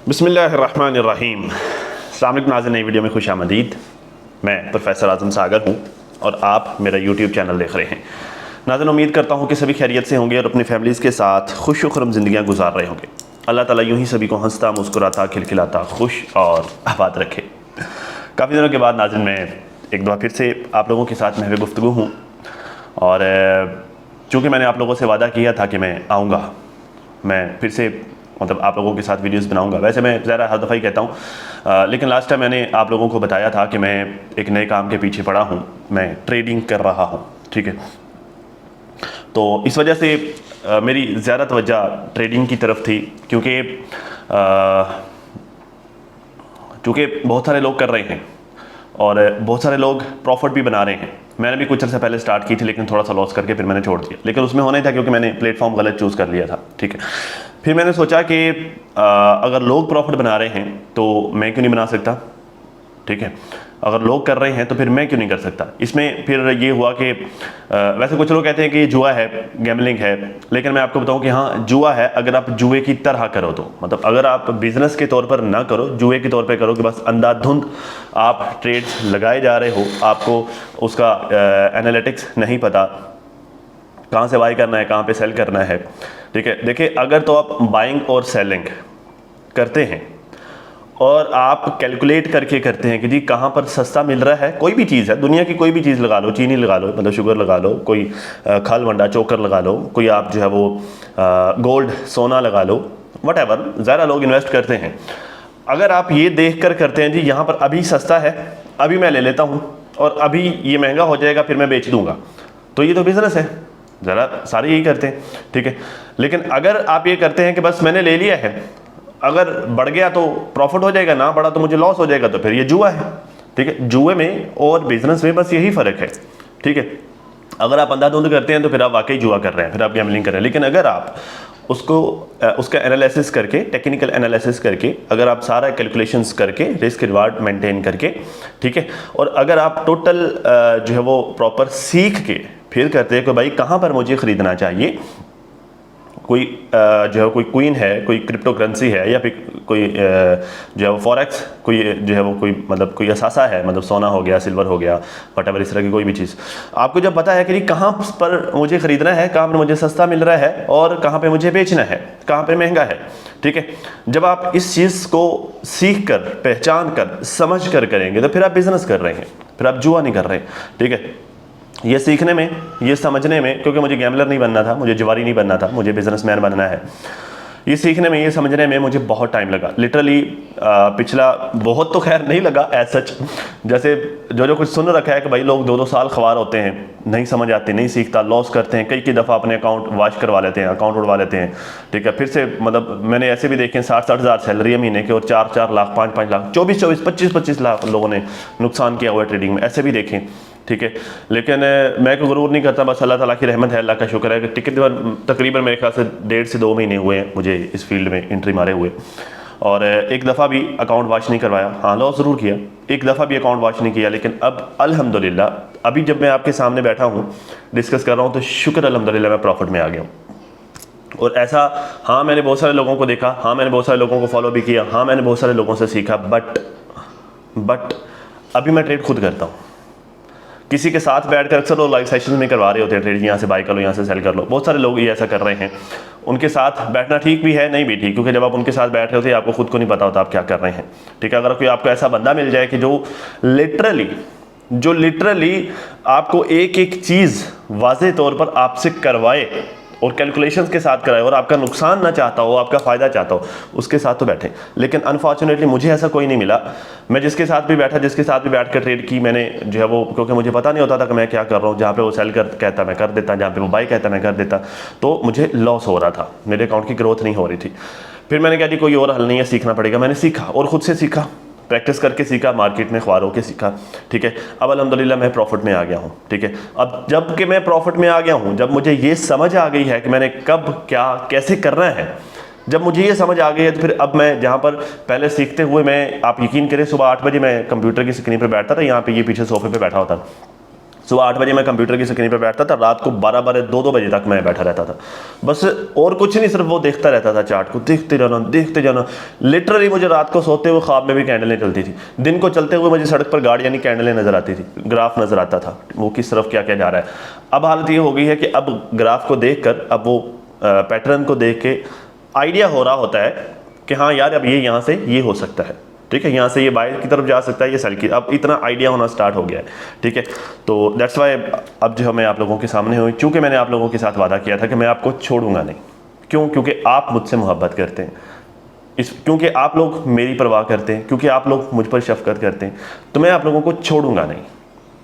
बिस्मिल्लाहिर्रहमानिर्रहीम। अस्सलाम वालेकुम नाज़रीन, नई वीडियो में खुश आमदीद। मैं प्रोफेसर आज़म सागर हूँ और आप मेरा यूट्यूब चैनल देख रहे हैं। नाज़रीन, उम्मीद करता हूँ कि सभी खैरियत से होंगे और अपनी फैमिलीज़ के साथ खुश खुरम ज़िंदगियाँ गुजार रहे होंगे। अल्लाह ताला यूँ ही सभी को हंसता, मुस्कुराता, खिलखिलाता, खुश और आबाद रखे। काफ़ी दिनों के बाद नाज़रीन मैं एक दफ़ा फिर से आप लोगों के साथ महफ़िल गुफ्तगू हूँ और चूँकि मैंने आप लोगों से वादा किया था कि मैं आऊँगा, मैं फिर से मतलब आप लोगों के साथ वीडियोस बनाऊंगा। वैसे मैं ज़रा हर दफ़ा ही कहता हूँ, लेकिन लास्ट टाइम मैंने आप लोगों को बताया था कि मैं एक नए काम के पीछे पड़ा हूँ, मैं ट्रेडिंग कर रहा हूँ, ठीक है। तो इस वजह से मेरी ज़्यादा तवज्जो ट्रेडिंग की तरफ थी, क्योंकि बहुत सारे लोग कर रहे हैं और बहुत सारे लोग प्रॉफिट भी बना रहे हैं। मैंने भी कुछ अर्से पहले स्टार्ट की थी, लेकिन थोड़ा सा लॉस करके फिर मैंने छोड़ दिया। लेकिन उसमें होना ही था क्योंकि मैंने प्लेटफॉर्म गलत चूज़ कर लिया था, ठीक है। फिर मैंने सोचा कि अगर लोग प्रॉफिट बना रहे हैं तो मैं क्यों नहीं बना सकता, ठीक है। अगर लोग कर रहे हैं तो फिर मैं क्यों नहीं कर सकता। इसमें फिर ये हुआ कि वैसे कुछ लोग कहते हैं कि ये जुआ है, गैमलिंग है, लेकिन मैं आपको बताऊं कि हाँ जुआ है अगर आप जुए की तरह करो तो। मतलब अगर आप बिजनेस के तौर पर ना करो, जुए के तौर पर करो कि बस अंधाधुंध आप ट्रेड्स लगाए जा रहे हो, आपको उसका एनालिटिक्स नहीं पता, कहाँ से बाई करना है, कहाँ पे सेल करना है, ठीक है। देखिए, अगर तो आप बाइंग और सेलिंग करते हैं और आप कैलकुलेट करके करते हैं कि जी कहाँ पर सस्ता मिल रहा है, कोई भी चीज़ है, दुनिया की कोई भी चीज़ लगा लो, चीनी लगा लो, मतलब शुगर लगा लो, कोई खल वंडा चोकर लगा लो, कोई आप जो है वो गोल्ड सोना लगा लो, वटएवर, ज़्यादा लोग इन्वेस्ट करते हैं। अगर आप ये देख कर करते हैं जी यहाँ पर अभी सस्ता है, अभी मैं ले लेता हूँ और अभी ये महंगा हो जाएगा फिर मैं बेच दूँगा, तो ये तो बिज़नेस है। ज़रा सारे यही करते हैं, ठीक है। लेकिन अगर आप ये करते हैं कि बस मैंने ले लिया है, अगर बढ़ गया तो प्रॉफिट हो जाएगा, ना बढ़ा तो मुझे लॉस हो जाएगा, तो फिर ये जुआ है, ठीक है। जुए में और बिजनेस में बस यही फ़र्क है, ठीक है। अगर आप अंधाधुंध करते हैं तो फिर आप वाकई जुआ कर रहे हैं, फिर आप गैमलिंग कर रहे हैं। लेकिन अगर आप उसका एनालिसिस करके, टेक्निकल एनालिसिस करके, अगर आप सारा कैलकुलेशंस करके, रिस्क रिवार्ड मेंटेन करके, ठीक है, और अगर आप टोटल जो है वो प्रॉपर सीख के फिर करते हैं कि भाई कहाँ पर मुझे ख़रीदना चाहिए, कोई जो है कोई क्वीन है, कोई क्रिप्टो करेंसी है, या फिर कोई जो है वो फॉरेक्स, कोई जो है वो कोई मतलब कोई असासा है, मतलब सोना हो गया, सिल्वर हो गया, वटएवर, इस तरह की कोई भी चीज़, आपको जब पता है कि कहाँ पर मुझे ख़रीदना है, कहाँ पर मुझे सस्ता मिल रहा है और कहाँ पर मुझे बेचना है, कहाँ पर महंगा है, ठीक है। जब आप इस चीज़ को सीख कर, पहचान कर, समझ कर करेंगे तो फिर आप बिज़नेस कर रहे हैं, फिर आप जुआ नहीं कर रहे हैं, ठीक है। ये सीखने में, ये समझने में, क्योंकि मुझे गैमलर नहीं बनना था, मुझे जुआरी नहीं बनना था, मुझे बिजनेसमैन बनना है। ये सीखने में, ये समझने में मुझे बहुत टाइम लगा, लिटरली पिछला बहुत तो खैर नहीं लगा एज सच। जैसे जो कुछ सुन रखा है कि भाई लोग 2-2 साल ख्वार होते हैं, नहीं समझ आती, नहीं सीखता, लॉस करते हैं, कई दफ़ा अपने अकाउंट वॉश करवा लेते हैं, अकाउंट उड़वा लेते हैं, ठीक है। फिर से मतलब मैंने ऐसे भी देखे 60-60 हज़ार सैलरी है महीने के और 4-4 लाख, 5-5 लाख, 24-24, 25-25 लाख लोगों ने नुकसान किया हुआ है ट्रेडिंग में, ऐसे भी देखें, ठीक है। लेकिन मैं को गुरूर नहीं करता, बस अल्लाह ताला की रहमत है, अल्लाह का शुक्र है कि तकरीबन मेरे ख्याल से 1.5 से 2 महीने हुए हैं मुझे इस फील्ड में एंट्री मारे हुए, और एक दफ़ा भी अकाउंट वॉश नहीं करवाया। हाँ, लॉस ज़रूर किया, एक दफ़ा भी अकाउंट वॉश नहीं किया, लेकिन अब अल्हम्दुलिल्लाह अभी जब मैं आपके सामने बैठा हूँ, डिस्कस कर रहा हूँ, तो शुक्र अल्हम्दुलिल्लाह मैं प्रॉफिट में आ गया हूँ। और ऐसा, हाँ मैंने बहुत सारे लोगों को देखा, हाँ मैंने बहुत सारे लोगों को फॉलो भी किया, हाँ मैंने बहुत सारे लोगों से सीखा, बट अभी मैं ट्रेड खुद करता हूँ। किसी के साथ बैठकर अक्सर लोग लाइव सेशन में करवा रहे होते हैं ट्रेड, यहाँ से बाई कर लो, यहाँ से सेल कर लो, बहुत सारे लोग ये ऐसा कर रहे हैं। उनके साथ बैठना ठीक भी है, नहीं भी ठीक, क्योंकि जब आप उनके साथ बैठ रहे होते हैं आपको खुद को नहीं पता होता आप क्या कर रहे हैं, ठीक है। अगर कोई आपको ऐसा बंदा मिल जाए कि जो लिटरली आपको एक एक चीज़ वाज़े तौर पर आपसे करवाए और कैलकुलेशंस के साथ कराए और आपका नुकसान ना चाहता हो, आपका फ़ायदा चाहता हो, उसके साथ तो बैठे। लेकिन अनफॉर्चुनेटली मुझे ऐसा कोई नहीं मिला। मैं जिसके साथ भी बैठ कर ट्रेड की, मैंने जो है वो, क्योंकि मुझे पता नहीं होता था कि मैं क्या कर रहा हूँ, जहाँ पे वो सेल कर कहता मैं कर देता, जहाँ पे वो बाई कहता मैं कर देता, तो मुझे लॉस हो रहा था, मेरे अकाउंट की ग्रोथ नहीं हो रही थी। फिर मैंने कहा जी कोई और हल नहीं है, सीखना पड़ेगा। मैंने सीखा और ख़ुद से सीखा, प्रैक्टिस करके सीखा, मार्केट में ख्वार होकर सीखा, ठीक है। अब अल्हम्दुलिल्लाह मैं प्रॉफिट में आ गया हूँ, ठीक है। अब जब कि मैं प्रॉफिट में आ गया हूँ, जब मुझे ये समझ आ गई है कि मैंने कब क्या कैसे करना है, जब मुझे ये समझ आ गई है, तो फिर अब मैं जहाँ पर पहले सीखते हुए मैं, आप यकीन करें, सुबह 8 बजे मैं कंप्यूटर की स्क्रीन पर बैठता था, यहाँ पे ये पीछे सोफे पे बैठा होता, सुबह 8 बजे मैं कंप्यूटर की स्क्रीन पर बैठता था, रात को 12 2 बजे तक मैं बैठा रहता था, बस और कुछ नहीं, सिर्फ वो देखता रहता था चार्ट को, देखते जाना। लिटरली मुझे रात को सोते हुए ख्वाब में भी कैंडलें चलती थी, दिन को चलते हुए मुझे सड़क पर गाड़ी यानी कैंडलें नजर आती थी, ग्राफ नजर आता था वो किस तरफ क्या क्या जा रहा है। अब हालत ये हो गई है कि अब ग्राफ को देख कर, अब वो पैटर्न को देख के आइडिया हो रहा होता है कि हाँ यार अब ये यहाँ से ये हो सकता है, ठीक है, यहाँ से ये बाय की तरफ जा सकता है, ये सेल की, अब इतना आइडिया होना स्टार्ट हो गया है, ठीक है। तो दैट्स वाई अब जो मैं आप लोगों के सामने हूँ, चूँकि मैंने आप लोगों के साथ वादा किया था कि मैं आपको छोड़ूंगा नहीं। क्यों? क्योंकि आप मुझसे मोहब्बत करते हैं, क्योंकि आप लोग मेरी परवाह करते हैं, क्योंकि आप लोग मुझ पर शफकत करते हैं, तो मैं आप लोगों को छोड़ूंगा नहीं,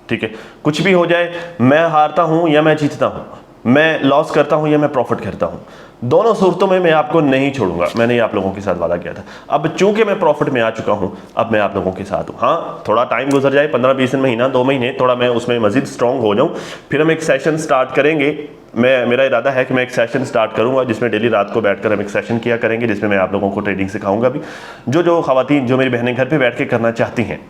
ठीक है। कुछ भी हो जाए, मैं हारता हूँ या मैं जीतता हूँ, मैं लॉस करता हूँ या मैं प्रॉफिट करता हूँ, दोनों सूरतों में मैं आपको नहीं छोड़ूंगा। मैंने ये आप लोगों के साथ वादा किया था। अब चूंकि मैं प्रॉफिट में आ चुका हूँ, अब मैं आप लोगों के साथ हूँ। हाँ, थोड़ा टाइम गुजर जाए, 15-20 दिन, महीना 2 महीने, थोड़ा मैं उसमें मजीद स्ट्रॉन्ग हो जाऊँ, फिर हम एक सेशन स्टार्ट करेंगे। मेरा इरादा है कि मैं एक सेशन स्टार्ट करूंगा जिसमें डेली रात को बैठकर हम एक सेशन किया करेंगे, जिसमें मैं आप लोगों को ट्रेडिंग सिखाऊंगा भी। जो खवातीन, जो मेरी बहनें घर पे बैठ के करना चाहती हैं,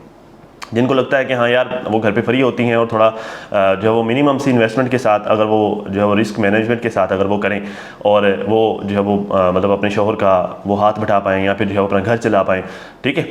जिनको लगता है कि हाँ यार वो घर पे फ्री होती हैं और थोड़ा जो है वो मिनिमम सी इन्वेस्टमेंट के साथ, अगर वो जो है वो रिस्क मैनेजमेंट के साथ अगर वो करें और वो जो है वो मतलब अपने शोहर का वो हाथ बटा पाएँ या फिर जो है वो अपना घर चला पाएँ, ठीक है।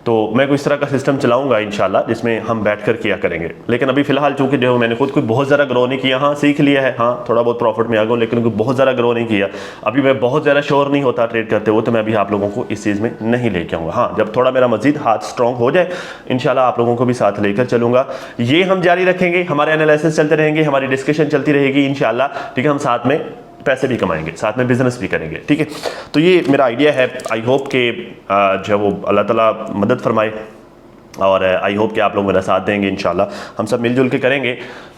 तो मैं कोई इस तरह का सिस्टम चलाऊंगा इंशाल्लाह, जिसमें हम बैठकर किया करेंगे। लेकिन अभी फ़िलहाल चूँकि जो मैंने खुद कोई बहुत ज़्यादा ग्रो नहीं किया, हाँ सीख लिया है, हाँ थोड़ा बहुत प्रॉफिट में आ गया, लेकिन कोई बहुत ज़्यादा ग्रो नहीं किया, अभी मैं बहुत ज़्यादा श्योर नहीं होता ट्रेड करते हुए, तो मैं अभी आप लोगों को इस चीज़ में नहीं लेके आऊँगा। हाँ, जब थोड़ा मेरा मजीद हाथ स्ट्रॉन्ग हो जाए, इंशाल्लाह आप लोगों को भी साथ लेकर चलूँगा। ये हम जारी रखेंगे, हमारे एनालिसिस चलते रहेंगे, हमारी डिस्कशन चलती रहेगी इंशाल्लाह, ठीक है। हम साथ में पैसे भी कमाएंगे, साथ में बिजनेस भी करेंगे, ठीक है। तो ये मेरा आइडिया है। आई होप कि जो वो अल्लाह ताला मदद फरमाए, और आई होप कि आप लोग मेरा साथ देंगे इंशाल्लाह, हम सब मिलजुल के करेंगे।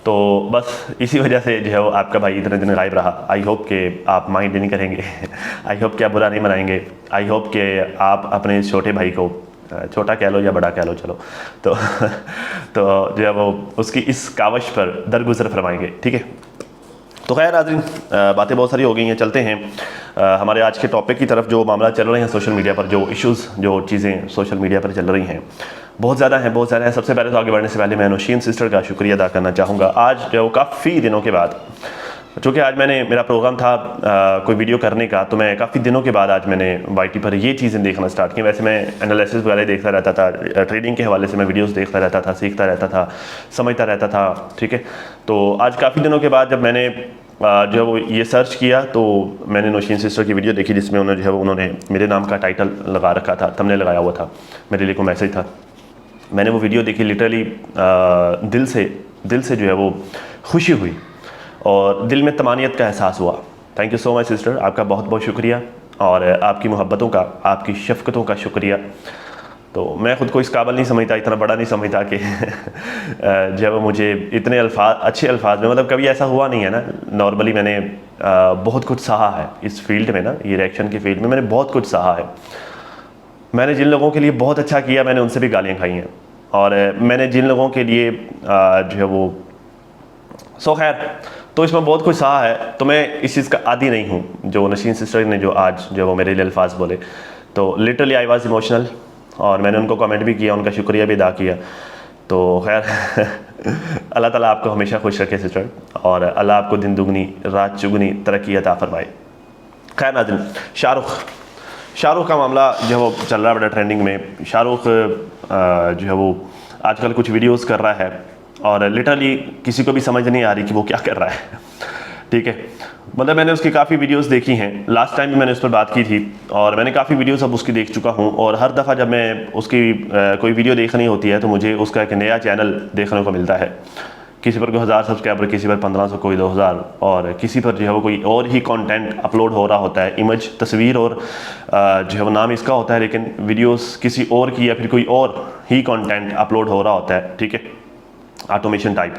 तो बस इसी वजह से जो है वो आपका भाई इतने दिन गायब रहा। आई होप कि आप माइंड नहीं करेंगे आई होप कि आप बुरा नहीं मनाएंगे। आई होप कि आप अपने छोटे भाई को, छोटा कह लो या बड़ा कह लो, चलो तो तो जो है वो उसकी इस कावश पर दरगुजर फरमाएंगे, ठीक है। तो खैर नाज़रीन, बातें बहुत सारी हो गई हैं, चलते हैं हमारे आज के टॉपिक की तरफ। जो मामला चल रहे हैं सोशल मीडिया पर, जो इश्यूज़, जो चीज़ें सोशल मीडिया पर चल रही हैं, बहुत ज़्यादा हैं। सबसे पहले तो आगे बढ़ने से पहले मैं नौशीन सिस्टर का शुक्रिया अदा करना चाहूँगा। आज जो काफ़ी दिनों के बाद, चूँकि आज मेरा प्रोग्राम था कोई वीडियो करने का, तो मैं काफ़ी दिनों के बाद आज मैंने YT पर ये चीज़ें देखना स्टार्ट की। वैसे मैं एनालिसिस वगैरह देखता रहता था, ट्रेडिंग के हवाले से मैं वीडियोस देखता रहता था, सीखता रहता था, समझता रहता था, ठीक है। तो आज काफ़ी दिनों के बाद जब मैंने जो है वो ये सर्च किया, तो मैंने नौशीन सिस्टर की वीडियो देखी, जिसमें उन्होंने मेरे नाम का टाइटल लगा रखा था, थंबनेल लगाया हुआ था, मेरे लिए कोई मैसेज था। मैंने वो वीडियो देखी, लिटरली दिल से जो है वो खुशी हुई और दिल में तमानियत का एहसास हुआ। Thank you so much sister, आपका बहुत बहुत शुक्रिया, और आपकी मोहब्बतों का, आपकी शफ़क़तों का शुक्रिया। तो मैं ख़ुद को इस काबिल नहीं समझता, इतना बड़ा नहीं समझता कि जब मुझे इतने अच्छे अल्फाज में, मतलब कभी ऐसा हुआ नहीं है ना। नॉर्मली मैंने बहुत कुछ सहा है इस फील्ड में ना, ये रिएक्शन की फील्ड में मैंने बहुत कुछ सहा है। मैंने जिन लोगों के लिए बहुत अच्छा किया, मैंने उनसे भी गालियाँ खाई हैं, और मैंने जिन लोगों के लिए जो है वो खैर, तो इसमें बहुत कुछ सहा है। तो मैं इस चीज़ का आदी नहीं हूँ जो नौशीन सिस्टर ने जो आज जो वो मेरे लिए अल्फाज बोले, तो लिटरली आई वाज इमोशनल, और मैंने उनको कमेंट भी किया, उनका शुक्रिया भी अदा किया। तो खैर अल्लाह ताला आपको हमेशा खुश रखे सिस्टर, और अल्लाह आपको दिन दुगनी रात चुगनी तरक्की अता फरमाए। खैर नाज़रीन, शाहरुख का मामला जो है वो चल रहा है बड़ा ट्रेंडिंग में। शाहरुख जो है वो आजकल कुछ वीडियोस कर रहा है, और लिटरली किसी को भी समझ नहीं आ रही कि वो क्या कर रहा है, ठीक है। मतलब मैंने उसकी काफ़ी वीडियोस देखी हैं, लास्ट टाइम भी मैंने उस पर बात की थी, और मैंने काफ़ी वीडियोस अब उसकी देख चुका हूं, और हर दफ़ा जब मैं उसकी कोई वीडियो देखनी होती है तो मुझे उसका एक नया चैनल देखने को मिलता है। किसी पर कोई 1000 सब्सक्राइबर, किसी पर 1500, कोई 2000, और किसी पर जो है वो कोई और ही कंटेंट अपलोड हो रहा होता है, इमेज, तस्वीर, और जो है वो नाम इसका होता है, लेकिन वीडियोस किसी और की या फिर कोई और ही कंटेंट अपलोड हो रहा होता है, ठीक है, ऑटोमेशन टाइप।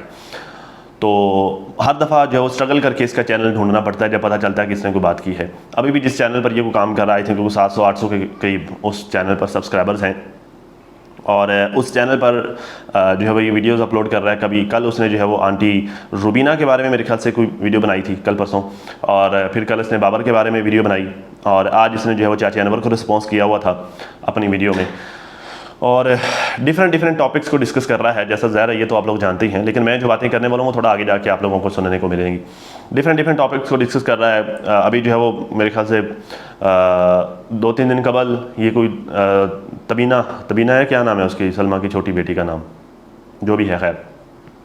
तो हर दफ़ा जो है वो स्ट्रगल करके इसका चैनल ढूंढना पड़ता है जब पता चलता है कि इसने कोई बात की है। अभी भी जिस चैनल पर ये को काम कर रहा है, क्योंकि 700-800 के करीब उस चैनल पर सब्सक्राइबर्स हैं, और उस चैनल पर जो है वो ये वीडियोस अपलोड कर रहा है। कभी कल उसने जो है वो आंटी रूबीना के बारे में मेरे ख्याल से कोई वीडियो बनाई थी, कल परसों, और फिर कल इसने बाबर के बारे में वीडियो बनाई, और आज इसने जो है वो चाचा अनवर को रिस्पॉन्स किया हुआ था अपनी वीडियो में। और डिफरेंट टॉपिक्स को डिस्कस कर रहा है। जैसा ज़ाहिर है ये तो आप लोग जानते ही हैं, लेकिन मैं जो बातें करने वाला हूँ वो थोड़ा आगे जाके आप लोगों को सुनने को मिलेंगी। डिफरेंट टॉपिक्स को डिस्कस कर रहा है। अभी जो है वो मेरे ख्याल से 2-3 दिन कबल ये कोई तबीना है, क्या नाम है उसकी, सलमा की छोटी बेटी का नाम, जो भी है, खैर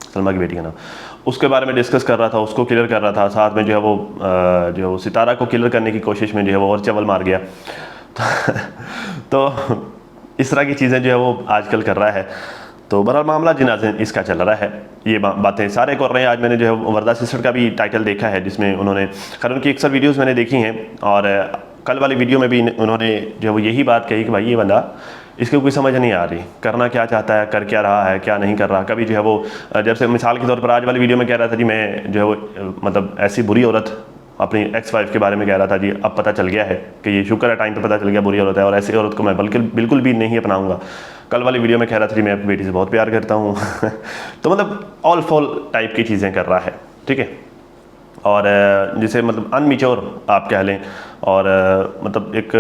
सलमा की बेटी का नाम, उसके बारे में डिस्कस कर रहा था, उसको क्लियर कर रहा था। साथ में जो है वो सितारा को क्लियर करने की कोशिश में जो है वो और चवल मार गया। तो इस तरह की चीज़ें जो है वो आजकल कर रहा है। तो बहरहाल मामला जिनाज़ इसका चल रहा है। ये बातें सारे कर रहे हैं। आज मैंने जो है वर्दा सिस्टर का भी टाइटल देखा है, जिसमें उन्होंने, खैर उनकी अक्सर वीडियोस मैंने देखी हैं, और कल वाली वीडियो में भी उन्होंने जो है वो यही बात कही कि भाई ये बंदा, इसको कोई समझ नहीं आ रही, करना क्या चाहता है, कर क्या रहा है, क्या नहीं कर रहा। कभी जो है वो, जैसे मिसाल के तौर पर आज वाली वीडियो में कह रहा था जी मैं जो है वो मतलब ऐसी बुरी औरत अपनी एक्स वाइफ के बारे में कह रहा था जी, अब पता चल गया है कि ये शुक्र है टाइम पे पता चल गया बुरी औरत है, और ऐसी औरत को मैं बिल्कुल भी नहीं अपनाऊंगा। कल वाली वीडियो में कह रहा था जी मैं अपनी बेटी से बहुत प्यार करता हूँ। तो मतलब ऑल फॉल टाइप की चीज़ें कर रहा है, ठीक है। और जिसे मतलब अनमिच्योर आप कह लें, और मतलब एक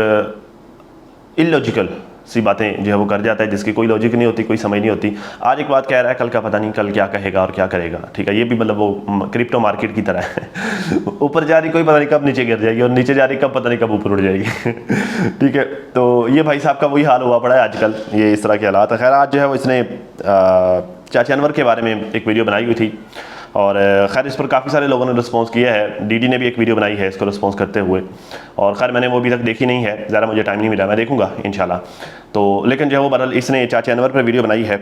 इलॉजिकल सी बातें जो है वो कर जाता है, जिसकी कोई लॉजिक नहीं होती, कोई समझ नहीं होती। आज एक बात कह रहा है, कल का पता नहीं कल क्या कहेगा और क्या करेगा, ठीक है। ये भी मतलब वो क्रिप्टो मार्केट की तरह है। ऊपर जा रही कोई पता नहीं कब नीचे गिर जाएगी, और नीचे जा रही कब पता नहीं कब ऊपर उड़ जाएगी। ठीक है, तो ये भाई साहब का वही हाल हुआ पड़ा है आजकल, ये इस तरह के हालात है। खैर आज जो है वो इसने चाचा अनवर के बारे में एक वीडियो बनाई हुई थी, और खैर इस पर काफ़ी सारे लोगों ने रिस्पांस किया है। डीडी ने भी एक वीडियो बनाई है इसको रिस्पांस करते हुए, और खैर मैंने वो अभी तक देखी नहीं है, ज़रा मुझे टाइम नहीं मिला, मैं देखूंगा इंशाल्लाह। तो लेकिन जो है वो बहरहाल इसने चाचा अनवर पर वीडियो बनाई है।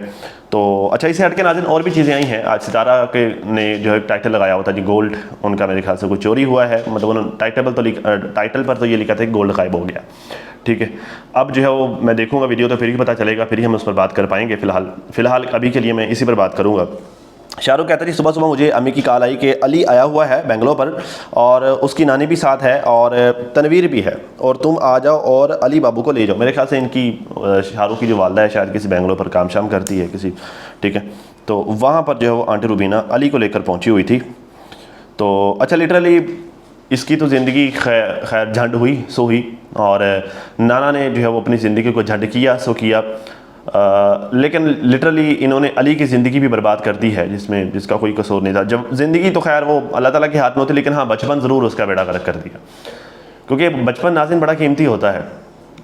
तो अच्छा, इसे हट के नाज़रीन और भी चीज़ें आई हैं। आज सितारा के ने जो है टाइटल लगाया होता जी गोल्ड उनका मेरे ख्याल से कुछ चोरी हुआ है, मतलब उन्होंने टाइटल पर तो ये लिखा था कि गोल्ड गायब हो गया, ठीक है। अब जो है वो मैं देखूंगा वीडियो, तो फिर ही पता चलेगा, फिर ही हम उस पर बात कर पाएंगे। फ़िलहाल अभी के लिए मैं इसी पर बात करूँगा। शाहरुख कहता है सुबह मुझे अम्मी की कॉल आई कि अली आया हुआ है बेंगलोर पर, और उसकी नानी भी साथ है, और तनवीर भी है, और तुम आ जाओ और अली बाबू को ले जाओ। मेरे ख्याल से इनकी शाहरुख की जो वालदा है शायद किसी बेंगलोर पर काम शाम करती है किसी, ठीक है। तो वहाँ पर जो है वो आंटी रुबीना अली को लेकर पहुँची हुई थी। तो अच्छा, लिटरली इसकी तो ज़िंदगी खैर झंड हुई सो हुई, और नाना ने जो है वो अपनी ज़िंदगी को झंड किया सो किया। लेकिन लिटरली इन्होंने अली की ज़िंदगी भी बर्बाद कर दी है, जिसका कोई कसूर नहीं था। जब ज़िंदगी तो खैर वो अल्लाह ताला के हाथ में होती, लेकिन हाँ बचपन ज़रूर उसका बेड़ा गर्क कर दिया, क्योंकि बचपन नाज़रीन बड़ा कीमती होता है,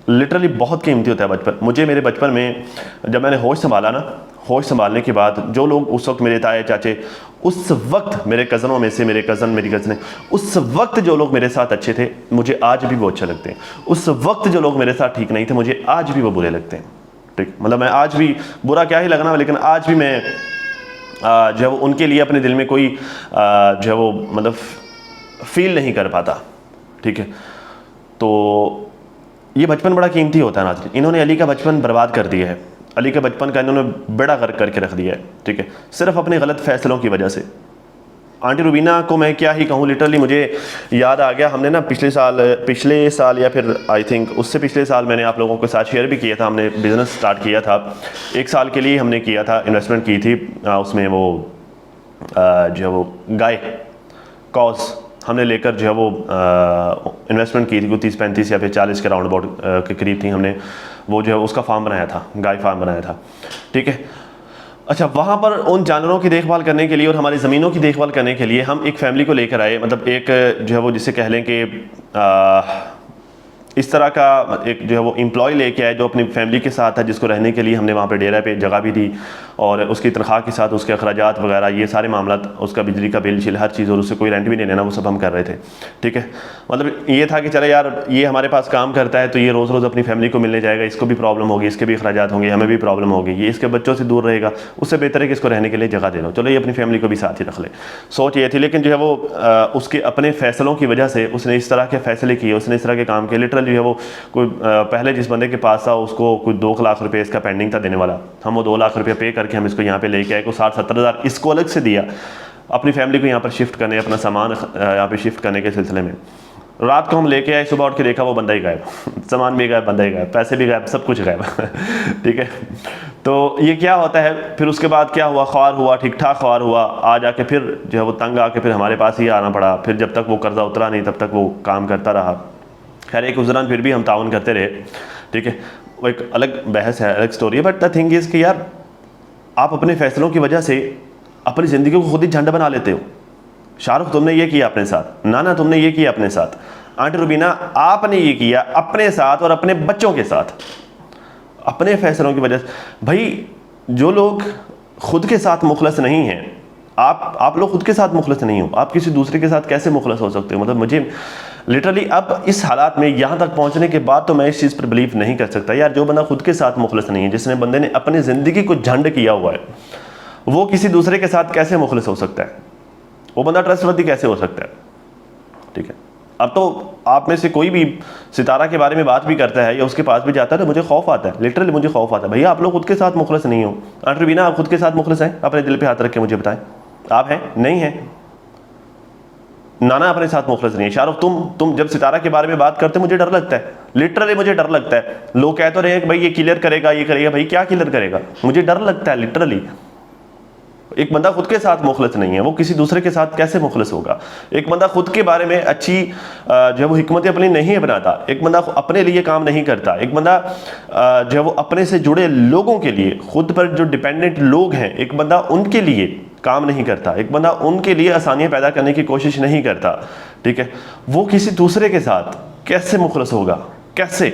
लिटरली बहुत कीमती होता है बचपन। मुझे मेरे बचपन में जब मैंने होश संभाला ना, होश संभालने के बाद जो लोग उस वक्त मेरे ताए चाचे, उस वक्त मेरे कज़नों में से मेरी कज़नें, उस वक्त जो लोग मेरे साथ अच्छे थे मुझे आज भी वो अच्छे लगते हैं। उस वक्त जो लोग मेरे साथ ठीक नहीं थे मुझे आज भी वो बुरे लगते हैं, ठीक। मतलब मैं आज भी, बुरा क्या ही लगना, लेकिन आज भी मैं जो है वो उनके लिए अपने दिल में कोई जो है वो मतलब फील नहीं कर पाता, ठीक है। तो ये बचपन बड़ा कीमती होता है नाज़रीन। इन्होंने अली का बचपन बर्बाद कर दिया है, अली के बचपन का इन्होंने बेड़ा गर्क करके रख दिया है, ठीक है, सिर्फ अपने गलत फैसलों की वजह से। आंटी रुबीना को मैं क्या ही कहूँ, लिटरली मुझे याद आ गया, हमने ना पिछले साल या फिर आई थिंक उससे पिछले साल मैंने आप लोगों के साथ शेयर भी किया था, हमने बिज़नेस स्टार्ट किया था 1 साल के लिए, हमने किया था, इन्वेस्टमेंट की थी उसमें, वो जो है वो गाय कॉज हमने लेकर जो है वो इन्वेस्टमेंट की थी, कोई 30-35 या फिर 40 के राउंड अबाउट के करीब थी। हमने वो जो है उसका फार्म बनाया था, गाय फार्म बनाया था, ठीक है। अच्छा, वहाँ पर उन जानवरों की देखभाल करने के लिए और हमारी ज़मीनों की देखभाल करने के लिए हम एक फ़ैमिली को लेकर आए, मतलब एक जो है वो जिसे कह लें कि इस तरह का एक जो है वो एम्प्लॉय लेके आए जो अपनी फैमिली के साथ है, जिसको रहने के लिए हमने वहाँ पे डेरा पे जगह भी दी, और उसकी तनख्वाह के साथ उसके अखराजात वगैरह ये सारे मामला, उसका बिजली का बिल शिल हर चीज़, और उससे कोई रेंट भी नहीं लेना, वो सब हम कर रहे थे, ठीक है। मतलब ये था कि चले यार ये हमारे पास काम करता है तो ये रोज़ रोज़ अपनी फैमिली को मिलने जाएगा, इसको भी प्रॉब्लम होगी, इसके भी अखराजात होंगे, हमें भी प्रॉब्लम होगी, ये इसके बच्चों से दूर रहेगा, उससे बेहतर है कि इसको रहने के लिए जगह दे दो, चलो ये अपनी फैमिली को भी साथ ही रख ले, सोच ये थी। लेकिन जो है वो उसके अपने फ़ैसलों की वजह से उसने इस तरह के फ़ैसले किए, उसने इस तरह के काम किए। लिटरली जो है वो कोई पहले जिस बंदे के पास था उसको कोई 2 लाख रुपए इसका पेंडिंग था देने वाला, हम वो 2 लाख रुपए पे करके हम इसको यहाँ पे लेके आए, को 60-70 हज़ार इसको अलग से दिया अपनी फैमिली को यहाँ पर शिफ्ट करने, अपना सामान यहाँ पे शिफ्ट करने के सिलसिले में। रात को हम लेके आए, सुबह उठ के देखा वो बंदा ही गायब, सामान भी गायब, बंदा ही गायब, पैसे भी गायब, सब कुछ गायब। ठीक है, तो ये क्या होता है। फिर उसके बाद क्या हुआ, ख्वार हुआ, ठीक ठाक ख्वार हुआ, आ जाके फिर जो है वो तंग आके फिर हमारे पास ही आना पड़ा। फिर जब तक वो कर्जा उतरा नहीं तब तक वो काम करता रहा। खैर एक गुजरान फिर भी हम ताउन करते रहे, ठीक है। वो एक अलग बहस है, अलग स्टोरी है। बट द थिंग इज़ कि यार आप अपने फैसलों की वजह से अपनी ज़िंदगी को खुद ही झंड बना लेते हो। शाहरुख तुमने ये किया अपने साथ, नाना तुमने ये किया अपने साथ, आंटी रुबीना आपने ये किया अपने साथ और अपने बच्चों के साथ, अपने फैसलों की वजह से। भाई जो लोग खुद के साथ मुखलस नहीं हैं, आप लोग खुद के साथ मुखलस नहीं हो, आप किसी दूसरे के साथ कैसे मुखलस हो सकते हो? मतलब मुझे लिटरली अब इस हालात में यहाँ तक पहुँचने के बाद तो मैं इस चीज़ पर बिलीव नहीं कर सकता यार। जो बंदा खुद के साथ मुखलस नहीं है, जिसने बंदे ने अपनी ज़िंदगी को झंड किया हुआ है, वो किसी दूसरे के साथ कैसे मुखलस हो सकता है? वो बंदा ट्रस्टवर्दी कैसे हो सकता है? ठीक है, अब तो आप में से कोई भी सितारा के बारे में बात भी करता है या उसके पास भी जाता है तो मुझे खौफ आता है, लिटरली मुझे खौफ आता है। भैया आप लोग खुद के साथ मुखलस नहीं हो। आंटी रुबीना आप खुद के साथ मुखलस हैं? अपने दिल पे हाथ रख के मुझे बताएं, आप हैं? नहीं हैं? नाना अपने साथ मुखलस नहीं है। शाहरुख तुम जब सितारा के बारे में बात करते मुझे डर लगता है, लिटरली मुझे डर लगता है। लोग कह तो रहे हैं कि भाई ये क्लियर करेगा, ये करेगा, भाई क्या क्लियर करेगा? मुझे डर लगता है लिटरली। एक बंदा खुद के साथ मुखलस नहीं है, वो किसी दूसरे के साथ कैसे मुखलस होगा? एक बंदा खुद के बारे में अच्छी जो वो हिकमत अपनी नहीं बनाता, एक बंदा अपने लिए काम नहीं करता, एक बंदा जो वो अपने से जुड़े लोगों के लिए, खुद पर जो डिपेंडेंट लोग हैं, एक बंदा उनके लिए काम नहीं करता, एक बंदा उनके लिए आसानियां पैदा करने की कोशिश नहीं करता, ठीक है, वो किसी दूसरे के साथ कैसे मुखलस होगा? कैसे?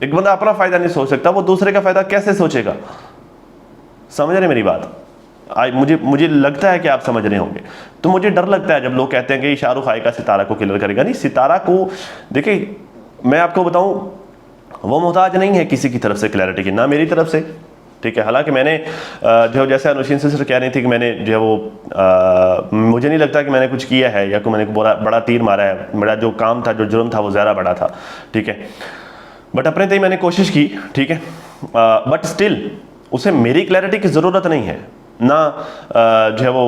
एक बंदा अपना फायदा नहीं सोच सकता, वो दूसरे का फायदा कैसे सोचेगा? समझ रहे मेरी बात? मुझे लगता है कि आप समझ रहे होंगे। तो मुझे डर लगता है जब लोग कहते हैं कि शाहरुख आएगा सितारा को किलर करेगा। नहीं, सितारा को देखिए मैं आपको बताऊं, वो मोहताज नहीं है किसी की तरफ से क्लैरिटी की, ना मेरी तरफ से, ठीक है। हालांकि मैंने जो जैसे अनुशीन सिस्टर कह रही थी कि मैंने जो वो मुझे नहीं लगता कि मैंने कुछ किया है या कोई मैंने बड़ा तीर मारा है, मेरा जो काम था, जो जुर्म था वो ज़्यादा बड़ा था, ठीक है, बट अपने तय मैंने कोशिश की, ठीक है, बट स्टिल उसे मेरी क्लैरिटी की ज़रूरत नहीं है, ना जो है वो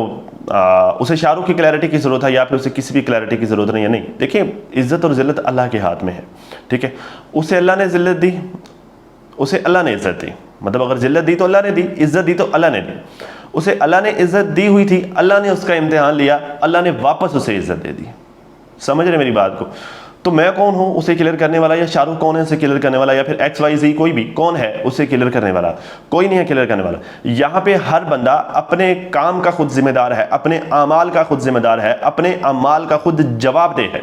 उसे शाहरुख की क्लैरिटी की ज़रूरत है या फिर उसे किसी भी क्लैरिटी की ज़रूरत नहीं है। नहीं, देखिए इज़्ज़त और ज़िल्लत अल्लाह के हाथ में है, ठीक है। उसे अल्लाह ने ज़िल्लत दी, उसे अल्लाह ने इज़्ज़त दी, मतलब अगर ज़िल्लत दी तो अल्लाह ने दी, इज़्ज़त दी तो अल्लाह ने दी। उसे अल्लाह ने इज़्ज़त दी हुई थी, अल्लाह ने उसका इम्तिहान लिया, अल्लाह ने वापस उसे इज़्ज़त दे दी। समझ रहे मेरी बात को? तो मैं कौन हूँ उसे क्लियर करने वाला, या शाहरुख कौन है उसे क्लियर करने वाला, या फिर XYZ कोई भी कौन है उसे क्लियर करने वाला? कोई नहीं है क्लियर करने वाला। यहाँ पे हर बंदा अपने काम का खुद जिम्मेदार है, अपने अमाल का खुद जिम्मेदार है, अपने अमाल का खुद जवाबदेह है।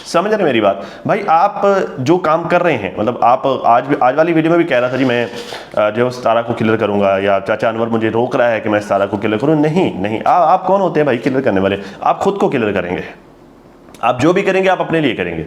समझ रहे मेरी बात? भाई आप जो काम कर रहे हैं, मतलब आप आज वाली वीडियो में भी कह रहा था जी मैं जो सितारा को क्लियर करूंगा, या चाचा अनवर मुझे रोक रहा है कि मैं सितारा को क्लियर करूँ। नहीं, आप कौन होते हैं भाई क्लियर करने वाले? आप खुद को क्लियर करेंगे। आप जो भी करेंगे आप अपने लिए करेंगे।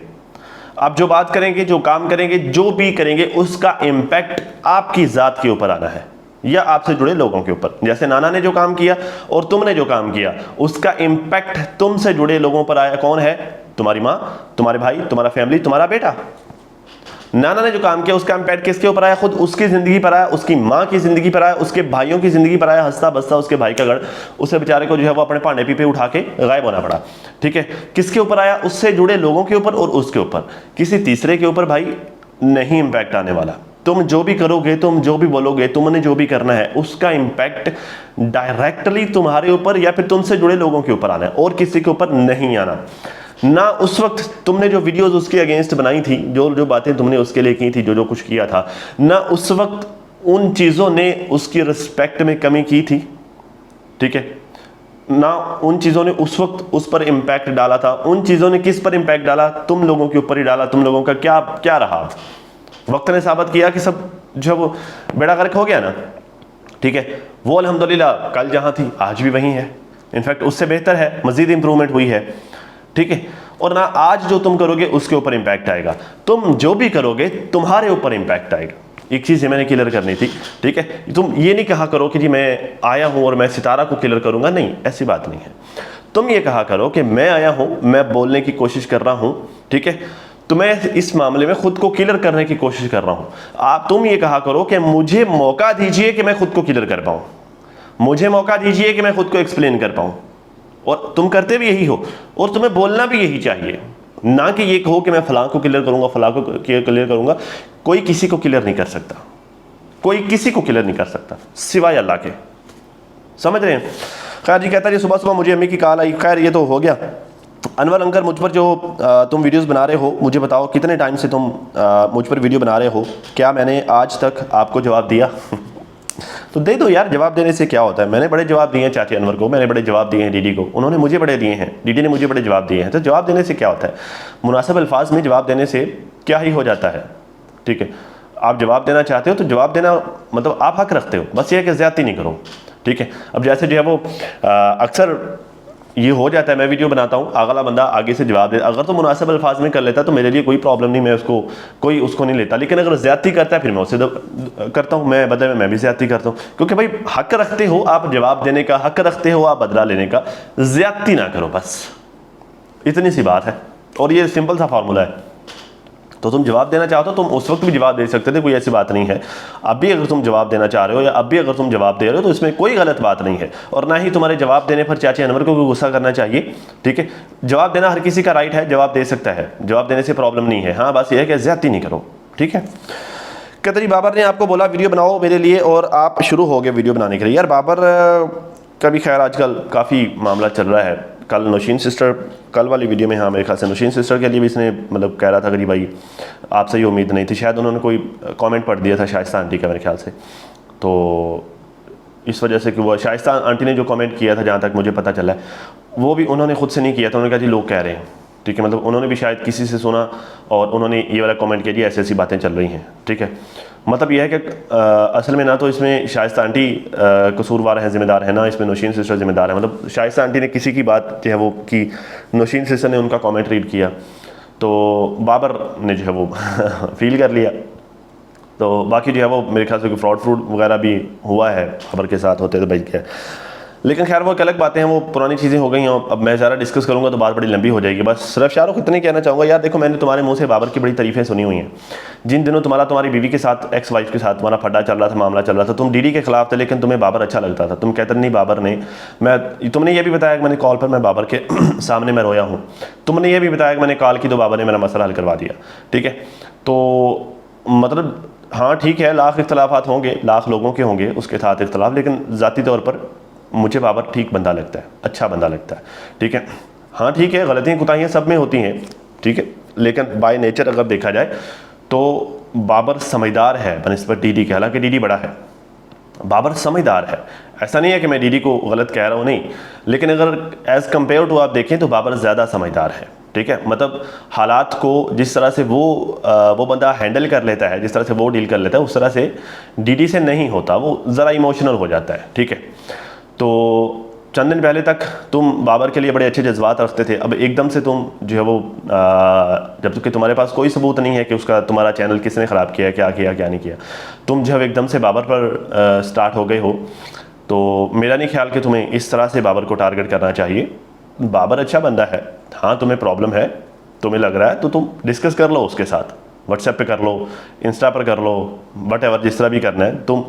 आप जो बात करेंगे, जो काम करेंगे, जो भी करेंगे, उसका इम्पैक्ट आपकी ज़ात के ऊपर आना है या आपसे जुड़े लोगों के ऊपर। जैसे नाना ने जो काम किया और तुमने जो काम किया, उसका इम्पैक्ट तुमसे जुड़े लोगों पर आया। कौन है? तुम्हारी माँ, तुम्हारे भाई, तुम्हारा फैमिली, तुम्हारा बेटा। नाना ने जो काम किया उसका इम्पैक्ट किसके ऊपर आया? खुद उसकी ज़िंदगी पर आया, उसकी माँ की ज़िंदगी पर आया, उसके भाइयों की ज़िंदगी पर आया। हंसता बसता उसके भाई का गढ़, उसे बेचारे को जो है वो अपने पांडे पीपे उठा के गायब होना पड़ा, ठीक है। किसके ऊपर आया? उससे जुड़े लोगों के ऊपर और उसके ऊपर, किसी तीसरे के ऊपर भाई नहीं इम्पैक्ट आने वाला। तुम जो भी करोगे, तुम जो भी बोलोगे, तुमने जो भी करना है, उसका इम्पैक्ट डायरेक्टली तुम्हारे ऊपर या फिर तुमसे जुड़े लोगों के ऊपर आना है और किसी के ऊपर नहीं आना। ना उस वक्त तुमने जो वीडियोस उसके अगेंस्ट बनाई थी, जो बातें तुमने उसके लिए की थी, जो कुछ किया था, ना उस वक्त उन चीज़ों ने उसकी रिस्पेक्ट में कमी की थी, ठीक है, ना उन चीज़ों ने उस वक्त उस पर इम्पैक्ट डाला था। उन चीज़ों ने किस पर इम्पैक्ट डाला? तुम लोगों के ऊपर ही डाला। तुम लोगों का क्या रहा? वक्त ने साबित किया कि सब जो वो बेड़ा गर्क हो गया ना, ठीक है। वो अल्हम्दुलिल्लाह कल जहाँ थी आज भी वहीं है, इनफैक्ट उससे बेहतर है, मज़ीद इंप्रूवमेंट हुई है, ठीक है। और ना आज जो तुम करोगे उसके ऊपर इम्पैक्ट आएगा, तुम जो भी करोगे तुम्हारे ऊपर इम्पैक्ट आएगा। एक चीज़ मैंने क्लियर करनी थी, ठीक है। तुम ये नहीं कहा करो कि जी मैं आया हूँ और मैं सितारा को क्लियर करूँगा, नहीं, ऐसी बात नहीं है। तुम ये कहा करो कि मैं आया हूँ, मैं बोलने की कोशिश कर रहा हूँ, ठीक है, तो मैं इस मामले में खुद को क्लियर करने की कोशिश कर रहा हूँ। तुम ये कहा करो कि मुझे मौका दीजिए कि मैं खुद को क्लियर कर पाऊँ, मुझे मौका दीजिए कि मैं खुद को एक्सप्लेन कर पाऊँ। और तुम करते भी यही हो और तुम्हें बोलना भी यही चाहिए, ना कि ये कहो कि मैं फलां को क्लियर करूंगा, फलां को क्लियर करूंगा। कोई किसी को क्लियर नहीं कर सकता, कोई किसी को क्लियर नहीं कर सकता सिवाय अल्लाह के। समझ रहे हैं? खैर जी कहता है सुबह सुबह मुझे अम्मी की कॉल आई। खैर ये तो हो गया, अनवर अंकर, मुझ पर जो तुम वीडियोस बना रहे हो, मुझे बताओ कितने टाइम से तुम मुझ पर वीडियो बना रहे हो, क्या मैंने आज तक आपको जवाब दिया? तो दे दो यार, जवाब देने से क्या होता है? मैंने बड़े जवाब दिए हैं चाची अनवर को, मैंने बड़े जवाब दिए हैं डीडी को, उन्होंने मुझे बड़े दिए हैं, डीडी ने मुझे बड़े जवाब दिए हैं। तो जवाब देने से क्या होता है? मुनासिब अल्फाज में जवाब देने से क्या ही हो जाता है? ठीक है, आप जवाब देना चाहते हो तो जवाब देना मतलब आप हक रखते हो, बस ये है कि ज़्यादती नहीं करो। ठीक है, अब जैसे जो है वो अक्सर ये हो जाता है, मैं वीडियो बनाता हूँ, अगला बंदा आगे से जवाब दे, अगर तो मुनासिब अल्फाज में कर लेता तो मेरे लिए कोई प्रॉब्लम नहीं, मैं उसको नहीं लेता। लेकिन अगर ज़्यादती करता है फिर मैं उससे करता हूँ, मैं बदले में मैं भी ज़्यादती करता हूँ, क्योंकि भाई हक रखते हो आप जवाब देने का, हक रखते हो आप बदला लेने का, ज़्यादती ना करो, बस इतनी सी बात है। और ये सिंपल सा फार्मूला है। तो तुम जवाब देना चाहते हो, तुम उस वक्त भी जवाब दे सकते थे, कोई ऐसी बात नहीं है। अब भी अगर तुम जवाब देना चाह रहे हो या अब भी अगर तुम जवाब दे रहे हो तो इसमें कोई गलत बात नहीं है, और ना ही तुम्हारे जवाब देने पर चाची अनवर को भी गुस्सा करना चाहिए। ठीक है, जवाब देना हर किसी का राइट है, जवाब दे सकता है, जवाब देने से प्रॉब्लम नहीं है। हाँ, बस ये है कि ज़्यादती नहीं करो। ठीक है, कतरी बाबर ने आपको बोला वीडियो बनाओ मेरे लिए और आप शुरू हो गए वीडियो बनाने के लिए। यार बाबर का भी खैर आजकल काफ़ी मामला चल रहा है। कल नौशीन सिस्टर, कल वाली वीडियो में, हाँ मेरे ख्याल से नौशीन सिस्टर के लिए भी इसने मतलब कह रहा था कि भाई आपसे ये उम्मीद नहीं थी, शायद उन्होंने कोई कमेंट पढ़ दिया था शाइस्ता आंटी का मेरे ख्याल से, तो इस वजह से कि वो शाइस्ता आंटी ने जो कमेंट किया था, जहाँ तक मुझे पता चला है, वो भी उन्होंने खुद से नहीं किया था, उन्होंने कहा जी लोग कह रहे हैं। ठीक है, मतलब उन्होंने भी शायद किसी से सुना और उन्होंने ये वाला कमेंट किया जी ऐसी ऐसी बातें चल रही हैं। ठीक है, मतलब यह है कि असल में ना तो इसमें शाइस्ता आंटी कसूरवार है, जिम्मेदार है, ना इसमें नौशीन सिस्टर जिम्मेदार है। मतलब शाइस्ता आंटी ने किसी की बात जो है वो की, नौशीन सिस्टर ने उनका कमेंट रीड किया तो बाबर ने जो है वो फील कर लिया। तो बाकी जो है वो मेरे ख्याल से फ्रॉड वगैरह भी हुआ है, खबर के साथ होते तो भाई क्या। लेकिन खैर वो एक अलग बातें हैं, वो पुरानी चीज़ें हो गई हैं। अब मैं ज़्यादा डिस्कस करूंगा तो बात बड़ी लंबी हो जाएगी। बस सिर्फ शाहरुख इतने कहना चाहूँगा, यार देखो मैंने तुम्हारे मुंह से बाबर की बड़ी तारीफें सुनी हुई हैं। जिन दिनों तुम्हारी बीवी के साथ, एक्स वाइफ के साथ तुम्हारा फड्डा चल रहा था, मामला चल रहा था, तुम डीडी के खिलाफ थे, लेकिन तुम्हें बाबर अच्छा लगता था। तुम कहते नहीं बाबर ने, तुमने ये भी बताया कि मैंने कॉल पर मैं बाबर के सामने मैं रोया हूँ। तुमने ये भी बताया कि मैंने कॉल की तो बाबर ने मेरा मसला हल करवा दिया। ठीक है, तो मतलब हाँ ठीक है, लाख इख्तलाफात होंगे, लाख लोगों के होंगे उसके साथ इख्तलाफ, लेकिन ज़ाती तौर पर मुझे बाबर ठीक बंदा लगता है, अच्छा बंदा लगता है। ठीक है, हाँ ठीक है, गलतियाँ कुताहियाँ सब में होती हैं। ठीक है, लेकिन बाय नेचर अगर देखा जाए तो बाबर समझदार है बनिस्बत डीडी के। हालांकि डीडी बड़ा है, बाबर समझदार है। ऐसा नहीं है कि मैं डीडी को गलत कह रहा हूँ, नहीं, लेकिन अगर एज़ कम्पेयर टू आप देखें तो बाबर ज़्यादा समझदार है। ठीक है, मतलब हालात को जिस तरह से वो बंदा हैंडल कर लेता है, जिस तरह से वो डील कर लेता है, उस तरह से डीडी से नहीं होता, वो ज़रा इमोशनल हो जाता है। ठीक है, तो चंद दिन पहले तक तुम बाबर के लिए बड़े अच्छे जज्बात रखते थे, अब एकदम से तुम जो है वो जब तक कि तुम्हारे पास कोई सबूत नहीं है कि उसका तुम्हारा चैनल किसने ख़राब किया, क्या किया क्या नहीं किया, तुम जो है एकदम से बाबर पर स्टार्ट हो गए हो। तो मेरा नहीं ख्याल कि तुम्हें इस तरह से बाबर को टारगेट करना चाहिए। बाबर अच्छा बंदा है, हाँ तुम्हें प्रॉब्लम है, तुम्हें लग रहा है तो तुम डिस्कस कर लो उसके साथ, व्हाट्सएप पे कर लो, इंस्टा पर कर लो, वट जिस तरह भी करना है तुम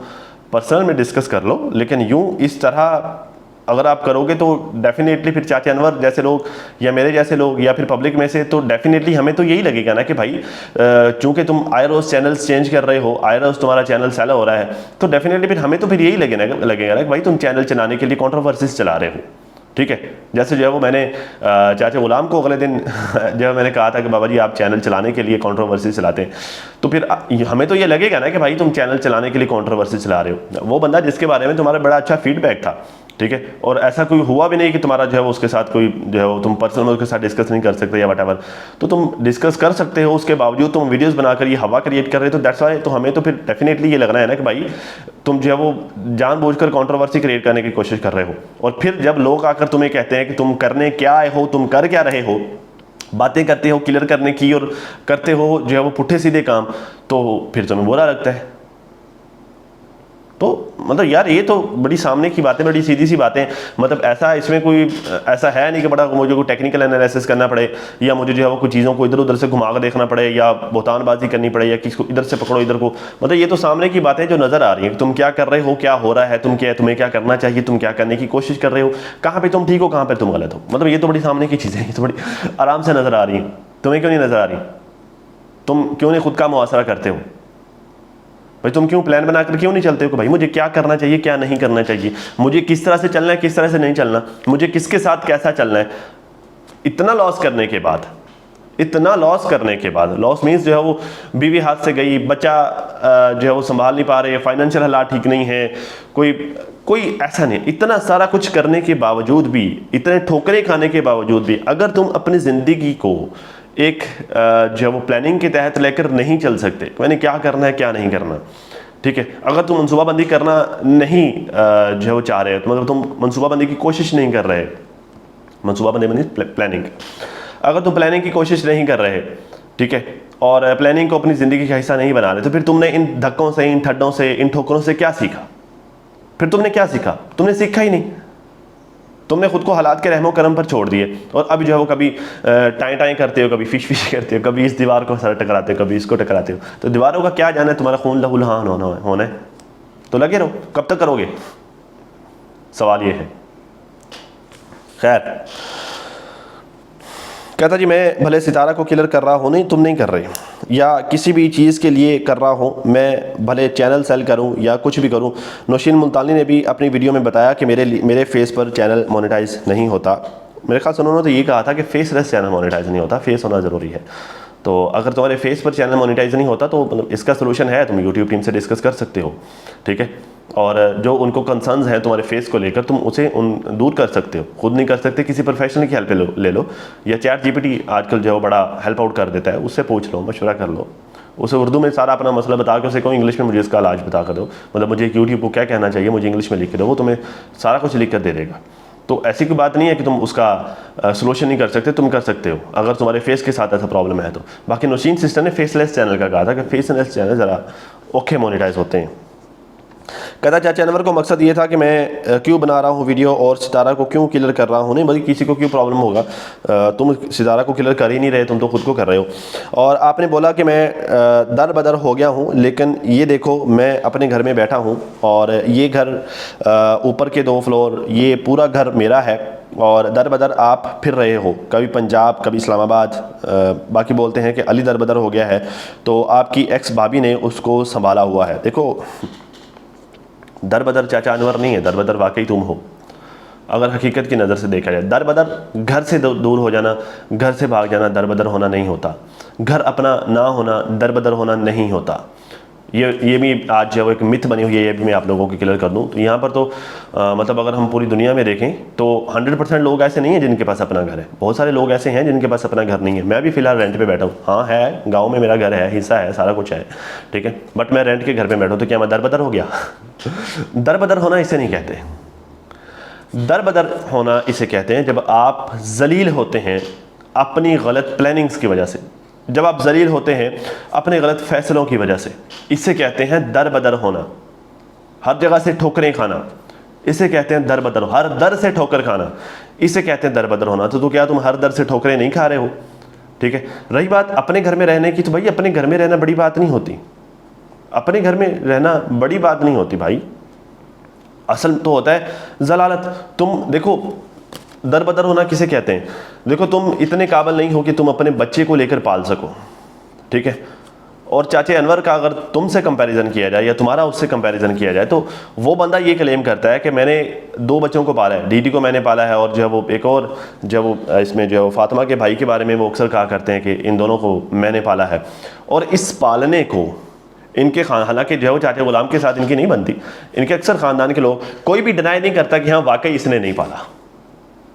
पर्सनल में डिस्कस कर लो। लेकिन यूँ इस तरह अगर आप करोगे तो डेफिनेटली फिर चाचा अनवर जैसे लोग या मेरे जैसे लोग या फिर पब्लिक में से तो डेफिनेटली हमें तो यही लगेगा ना कि भाई चूंकि तुम आए रोज़ चैनल्स चेंज कर रहे हो, आए रोज़ तुम्हारा चैनल सेल हो रहा है, तो डेफिनेटली फिर हमें तो फिर यही लगेगा ना कि भाई तुम चैनल चलाने के लिए कंट्रोवर्सीज चला रहे हो। ठीक है, जैसे जो है वो मैंने चाचा गुलाम को अगले दिन जब मैंने कहा था कि बाबा जी आप चैनल चलाने के लिए कंट्रोवर्सी चलाते हैं, तो फिर हमें तो ये लगेगा ना कि भाई तुम चैनल चलाने के लिए कंट्रोवर्सी चला रहे हो। वो बंदा जिसके बारे में तुम्हारा बड़ा अच्छा फीडबैक था, ठीक है, और ऐसा कोई हुआ भी नहीं कि तुम्हारा जो है वो उसके साथ कोई जो है वो तुम पर्सनल उसके साथ डिस्कस नहीं कर सकते या वट, तो तुम डिस्कस कर सकते हो, उसके बावजूद तुम वीडियोस बनाकर ये हवा क्रिएट कर रहे हो। तो दैट्स वाई तो हमें तो फिर डेफिनेटली ये लगना है ना कि भाई तुम जो है वो जानबूझकर कंट्रोवर्सी क्रिएट करने की कोशिश कर रहे हो। और फिर जब लोग आकर तुम्हें कहते हैं कि तुम करने क्या आए हो, तुम कर क्या रहे हो, बातें करते हो क्लियर करने की और करते हो जो है वो पुट्ठे सीधे काम, तो फिर तुम्हें बुरा लगता है। तो मतलब यार ये तो बड़ी सामने की बातें, बड़ी सीधी सी बातें, मतलब ऐसा इसमें कोई ऐसा है नहीं कि बड़ा मुझे कोई टेक्निकल एनालिसिस करना पड़े या मुझे जो है वो कुछ चीज़ों को इधर उधर से घुमा कर देखना पड़े या बोतानबाजी करनी पड़े या किसको इधर से पकड़ो इधर को। मतलब ये तो सामने की बातें जो नज़र आ रही हैं कि तुम क्या कर रहे हो, क्या हो रहा है, तुम्हें क्या करना चाहिए, तुम क्या करने की कोशिश कर रहे हो, कहाँ पर तुम ठीक हो, कहाँ पर तुम गलत हो। मतलब ये तो बड़ी सामने की चीज़ें, ये तो बड़ी आराम से नज़र आ रही हैं। तुम्हें क्यों नहीं नज़र आ रही? तुम क्यों नहीं खुद का मुआसरा करते हो भाई? तुम क्यों प्लान बनाकर क्यों नहीं चलते हो कि भाई मुझे क्या करना चाहिए, क्या नहीं करना चाहिए, मुझे किस तरह से चलना है, किस तरह से नहीं चलना, मुझे किसके साथ कैसा चलना है? इतना लॉस करने के बाद, इतना लॉस करने के बाद, लॉस मीन्स जो है वो बीवी हाथ से गई, बच्चा जो है वो संभाल नहीं पा रहे, फाइनेंशियल हालात ठीक नहीं है, कोई कोई ऐसा नहीं, इतना सारा कुछ करने के बावजूद भी, इतने ठोकरें खाने के बावजूद भी अगर तुम अपनी ज़िंदगी को एक जो है वो प्लानिंग के तहत लेकर नहीं चल सकते, मैंने क्या करना है क्या नहीं करना, ठीक है, अगर तुम मनसूबाबंदी करना नहीं जो है वो चाह रहे हो, तो मतलब तुम मनसूबाबंदी की कोशिश नहीं कर रहे, मनसूबाबंदी मीन्स प्लानिंग, अगर तुम प्लानिंग की कोशिश नहीं कर रहे, ठीक है, और प्लानिंग को अपनी ज़िंदगी का हिस्सा नहीं बना रहे, तो फिर तुमने इन धक्कों से, इन ठड्डों से, इन ठोकरों से क्या सीखा? फिर तुमने क्या सीखा? तुमने सीखा ही नहीं, तुमने खुद को हालात के रहमो करम पर छोड़ दिए, और अब जो है वो कभी टाई टाई करते हो, कभी फिश फिश करते हो, कभी इस दीवार को सर टकराते हो, कभी इसको टकराते हो, तो दीवारों का क्या जाना है, तुम्हारा खून लहू लहान होना है, तो लगे रहो, कब तक करोगे? सवाल ये है। खैर, कहता जी मैं भले सितारा को क्लियर कर रहा हूँ, नहीं तुम नहीं कर रहे, या किसी भी चीज़ के लिए कर रहा हूँ, मैं भले चैनल सेल करूँ या कुछ भी करूँ। नौशीन मुल्तानी ने भी अपनी वीडियो में बताया कि मेरे फेस पर चैनल मोनेटाइज नहीं होता। मेरे ख्याल से उन्होंने तो ये कहा था कि फेसलेस चैनल मोनेटाइज नहीं होता, फेस होना ज़रूरी है। तो अगर तुम्हारे फेस पर चैनल मोनेटाइज नहीं होता तो मतलब इसका सोल्यूशन है, तुम यूट्यूब टीम से डिस्कस कर सकते हो, ठीक है, और जो उनको कंसर्न्स हैं तुम्हारे फेस को लेकर, तुम उसे दूर कर सकते हो। खुद नहीं कर सकते, किसी प्रोफेशनल की हेल्प ले लो, या चैट जीपीटी आजकल जो बड़ा हेल्प आउट कर देता है, उससे पूछ लो, मशवरा कर लो, उसे उर्दू में सारा अपना मसला बता के उसे कहो इंग्लिश में मुझे इसका इलाज बता कर दो, मतलब मुझे यूट्यूब को क्या कहना चाहिए मुझे इंग्लिश में लिख के दो, वो तुम्हें सारा कुछ लिख कर दे देगा। तो ऐसी कोई बात नहीं है कि तुम उसका सोल्यूशन नहीं कर सकते, तुम कर सकते हो अगर तुम्हारे फेस के साथ ऐसा प्रॉब्लम है तो। बाकी नौशीन सिस्टर ने फेसलेस चैनल का कहा था कि फेसलेस चैनल ज़रा ओके मोनेटाइज होते हैं। कहता चाचा अनवर को मकसद ये था कि मैं क्यों बना रहा हूँ वीडियो और सितारा को क्यों क्लियर कर रहा हूँ, नहीं बल्कि किसी को क्यों प्रॉब्लम होगा, तुम सितारा को क्लियर कर ही नहीं रहे, तुम तो खुद को कर रहे हो। और आपने बोला कि मैं दर बदर हो गया हूँ, लेकिन ये देखो मैं अपने घर में बैठा हूँ और ये घर ऊपर के 2 फ्लोर, ये पूरा घर मेरा है, और दर बदर आप फिर रहे हो, कभी पंजाब कभी इस्लामाबाद, बाकी बोलते हैं कि अली दर बदर हो गया है, तो आपकी एक्स भाभी ने उसको संभाला हुआ है। देखो दर बदर चाचा अनवर नहीं है, दर बदर वाकई तुम हो, अगर हकीकत की नज़र से देखा जाए। दर बदर घर से दूर हो जाना, घर से भाग जाना दर बदर होना नहीं होता, घर अपना ना होना दर बदर होना नहीं होता। ये भी आज जो एक मिथ बनी हुई है, ये भी मैं आप लोगों को क्लियर कर दूं। तो यहाँ पर तो मतलब अगर हम पूरी दुनिया में देखें तो 100% लोग ऐसे नहीं हैं जिनके पास अपना घर है, बहुत सारे लोग ऐसे हैं जिनके पास अपना घर नहीं है। मैं भी फ़िलहाल रेंट पे बैठा हूँ, हाँ है, गाँव में मेरा घर है, हिस्सा है, सारा कुछ है, ठीक है, बट मैं रेंट के घर पर बैठा हूँ, तो क्या मैं दर बदर हो गया? दर बदर होना इसे नहीं कहते, दर बदर होना इसे कहते हैं जब आप जलील होते हैं अपनी गलत प्लानिंग्स की वजह से, जब आप जलील होते हैं अपने गलत फैसलों की वजह से, इसे कहते हैं दर बदर होना। हर जगह से ठोकरें खाना, इसे कहते हैं दर बदर, हर दर से ठोकर खाना, इसे कहते हैं दर बदर होना। तो क्या तुम हर दर से ठोकरें नहीं खा रहे हो? ठीक है। रही बात अपने घर में रहने की, तो भाई अपने घर में रहना बड़ी बात नहीं होती, अपने घर में रहना बड़ी बात नहीं होती भाई, असल तो होता है जलालत। तुम देखो दर बदर होना किसे कहते हैं, देखो तुम इतने काबिल नहीं हो कि तुम अपने बच्चे को लेकर पाल सको, ठीक है, और चाचे अनवर का अगर तुमसे कंपैरिजन किया जाए या तुम्हारा उससे कंपैरिजन किया जाए, तो वो बंदा ये क्लेम करता है कि मैंने 2 बच्चों को पाला है, डीडी को मैंने पाला है, और जो है वो एक और जो वो इसमें जो फातिमा के भाई के बारे में वो अक्सर कहा करते हैं कि इन दोनों को मैंने पाला है। और इस पालने को इनके हालांकि जो है वो चाचा गुलाम के साथ इनकी नहीं बनती, इनके अक्सर ख़ानदान के लोग कोई भी डिनाई नहीं करता कि हाँ वाकई इसने नहीं पाला,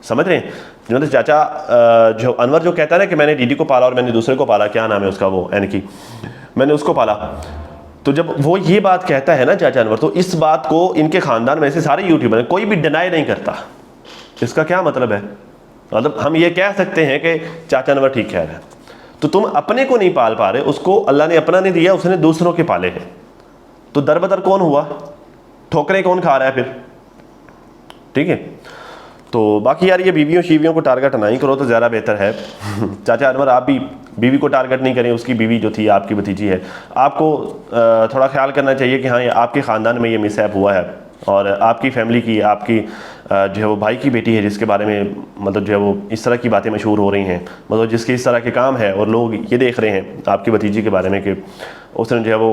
समझ रहे हैं। जो चाचा जो अनवर जो कहता है ना कि मैंने डीडी को पाला और मैंने दूसरे को पाला, क्या नाम है उसका, वो एनकी, मैंने उसको पाला, तो जब वो ये बात कहता है ना चाचा अनवर, तो इस बात को इनके ख़ानदान में से सारे यूट्यूबर कोई भी डिनाई नहीं करता। इसका क्या मतलब है? मतलब हम ये कह सकते हैं कि चाचा अनवर ठीक कह रहे हैं। तो तुम अपने को नहीं पाल पा रहे, उसको अल्लाह ने अपना नहीं दिया, उसने दूसरों के पाले हैं, तो दर बदर कौन हुआ? ठोकरें कौन खा रहा है फिर? ठीक है। तो बाकी यार ये बीवियों शीवियों को टारगेट नहीं करो तो ज़्यादा बेहतर है। चाचा अनवर आप भी बीवी को टारगेट नहीं करें, उसकी बीवी जो थी आपकी भतीजी है, आपको थोड़ा ख्याल करना चाहिए कि हाँ ये आपके ख़ानदान में ये मिसहैप हुआ है, और आपकी फैमिली की, आपकी जो है वो भाई की बेटी है जिसके बारे में मतलब जो है वो इस तरह की बातें मशहूर हो रही हैं, मतलब जिसके इस तरह के काम है, और लोग ये देख रहे हैं आपकी भतीजी के बारे में कि उसने जो है वो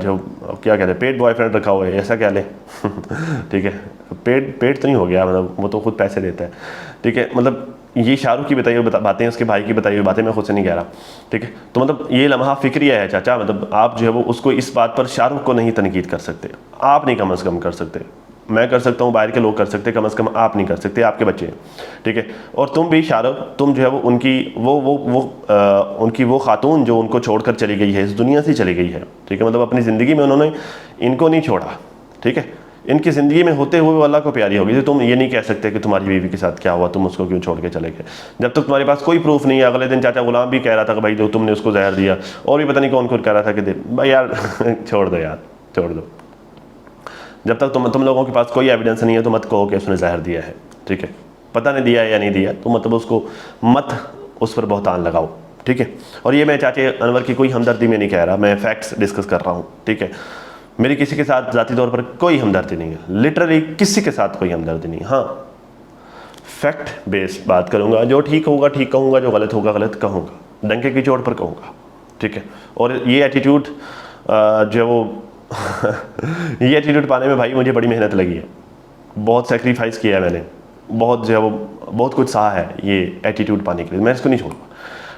जो क्या कहते हैं पेड बॉयफ्रेंड रखा हुआ है, ऐसा क्या लें। ठीक है, पेड तो नहीं हो गया, मतलब वो तो खुद पैसे देता है, ठीक है, मतलब ये शाहरुख की बताई हुई बातें, उसके भाई की बताई हुई बातें मैं खुद से नहीं कह रहा, ठीक है। तो मतलब ये लम्हा फिक्रिया है चाचा, मतलब आप जो है वो उसको इस बात पर शाहरुख को नहीं तनकीद कर सकते, आप नहीं कम अज़ कम कर सकते। मैं कर सकता हूँ, बाहर के लोग कर सकते, कम अज़ कम आप नहीं कर सकते, आपके बच्चे हैं, ठीक है। और तुम भी शाहरुख, तुम जो है वो उनकी उनकी वो खातून जो उनको छोड़कर चली गई है, इस दुनिया से चली गई है, ठीक है। मतलब अपनी ज़िंदगी में उन्होंने इनको नहीं छोड़ा, ठीक है। इनकी ज़िंदगी में होते हुए वो अल्लाह को प्यारी होगी। तो तुम ये नहीं कह सकते कि तुम्हारी बीवी के साथ क्या हुआ, तुम उसको क्यों छोड़ के चले गए, जब तक तुम्हारे पास कोई प्रूफ नहीं है। अगले दिन चाचा गुलाम भी कह रहा था कि भाई जो तुमने उसको जहर दिया, और भी पता नहीं कौन कौन कह रहा था कि भाई यार छोड़ दो यार, छोड़ दो। जब तक तुम लोगों के पास कोई एविडेंस नहीं है तो मत कहो कि उसने जहर दिया है, ठीक है। पता नहीं दिया है या नहीं दिया, तो मतलब उसको मत उस पर बहुतान लगाओ, ठीक है। और ये मैं चाचे अनवर की कोई हमदर्दी में नहीं कह रहा, मैं फैक्ट्स डिस्कस कर रहा हूँ, ठीक है। मेरी किसी के साथ ज़ाती तौर पर कोई हमदर्दी नहीं है, लिटरली किसी के साथ कोई हमदर्दी नहीं। हाँ, फैक्ट बेस्ड बात करूँगा, जो ठीक होगा ठीक कहूँगा, जो गलत होगा गलत कहूँगा, डंके की चोट पर कहूँगा, ठीक है। और ये एटीट्यूड जो वो ये एटीट्यूड पाने में भाई मुझे बड़ी मेहनत लगी है, बहुत सेक्रीफाइस किया है मैंने, बहुत जो है वो बहुत कुछ सहा है ये एटीट्यूड पाने के लिए। मैं इसको नहीं छोड़ूंगा,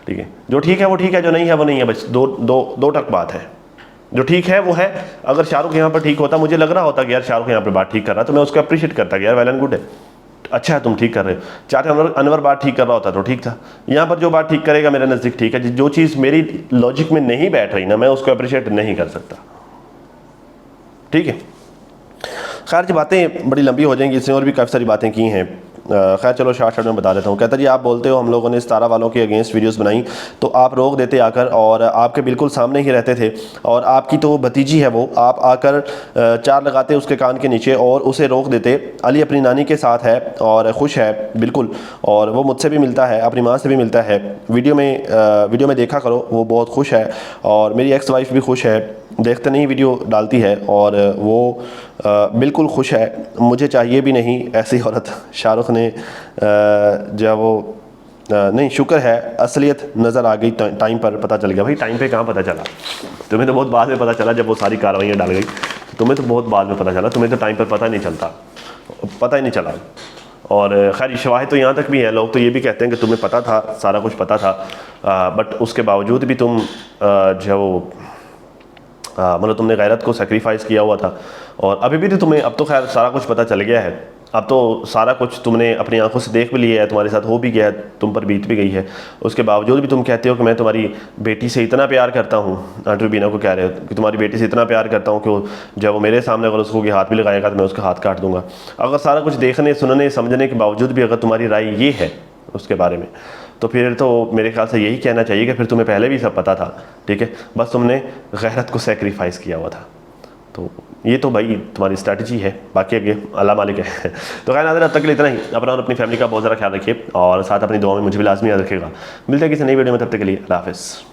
ठीक है। जो ठीक है वो ठीक है, जो नहीं है वो नहीं है, बस दो टक बात है। जो ठीक है वो है। अगर शाहरुख यहाँ पर ठीक होता, मुझे लग रहा होता कि यार शाहरुख यहाँ पर बात ठीक कर रहा, तो मैं उसको अप्रिशिएट करता कि यार वेल एंड गुड है, अच्छा है तुम ठीक कर रहे हो। चाहे अनवर बात ठीक कर रहा होता तो ठीक था। यहाँ पर जो बात ठीक करेगा मेरे नज़दीक ठीक है, जो चीज़ मेरी लॉजिक में नहीं बैठ रही ना, मैं उसको अप्रिशिएट नहीं कर सकता, ठीक है। खैर जी, बातें बड़ी लंबी हो जाएंगी, इसने और भी काफ़ी सारी बातें की हैं। खैर चलो शार्ट में बता देता हूँ। कहता जी आप बोलते हो हम लोगों ने सितारा वालों के अगेंस्ट वीडियोस बनाई तो आप रोक देते आकर, और आपके बिल्कुल सामने ही रहते थे, और आपकी तो भतीजी है वो, आप आकर चार लगाते उसके कान के नीचे और उसे रोक देते। अली अपनी नानी के साथ है और खुश है बिल्कुल, और वो मुझसे भी मिलता है, अपनी माँ से भी मिलता है। वीडियो में देखा करो, वो बहुत खुश है, और मेरी एक्स वाइफ भी खुश है, देखते नहीं वीडियो डालती है, और वो बिल्कुल खुश है। मुझे चाहिए भी नहीं ऐसी औरत। शाहरुख ने जो वो नहीं, शुक्र है असलियत नज़र आ गई, टाइम पर पता चल गया। भाई टाइम पे कहाँ पता चला, तुम्हें तो बहुत बाद में पता चला, जब वो सारी कार्रवाइयाँ डाल गई, तुम्हें तो बहुत बाद में पता चला, तुम्हें तो टाइम पर पता नहीं चलता, पता ही नहीं चला। और खैर शवाहिद तो यहाँ तक भी हैं, लोग तो ये भी कहते हैं कि तुम्हें पता था, सारा कुछ पता था, बट उसके बावजूद भी तुम जो वो मतलब तुमने गैरत को सेक्रीफाइस किया हुआ था। और अभी भी तो तुम्हें, अब तो खैर सारा कुछ पता चल गया है, अब तो सारा कुछ तुमने अपनी आंखों से देख भी लिया है, तुम्हारे साथ हो भी गया है, तुम पर बीत भी गई है। उसके बावजूद भी तुम कहते हो कि मैं तुम्हारी बेटी से इतना प्यार करता हूँ। रूबीना को कह रहे हो कि तुम्हारी बेटी से इतना प्यार करता हूँ कि जब वो मेरे सामने अगर उसको हाथ भी लगाएगा तो मैं उसका हाथ काट दूंगा। अगर सारा कुछ देखने सुनने समझने के बावजूद भी अगर तुम्हारी राय ये है उसके बारे में, तो फिर तो मेरे ख्याल से यही कहना चाहिए कि फिर तुम्हें पहले भी सब पता था, ठीक है, बस तुमने गैरत को सेक्रीफाइस किया हुआ था। तो ये तो भाई तुम्हारी स्ट्रैटेजी है, बाकी आगे अल्लाह मालिक है। तो खैर नाज़रीन, अब तक के लिए इतना ही। अपना और अपनी फैमिली का बहुत ज़्यादा ख्याल रखिए, और साथ अपनी दुआ में मुझे भी लाजमी याद रखिएगा। मिलते हैं किसी नई वीडियो में, तब तक के लिए अल्लाह हाफ़िज़।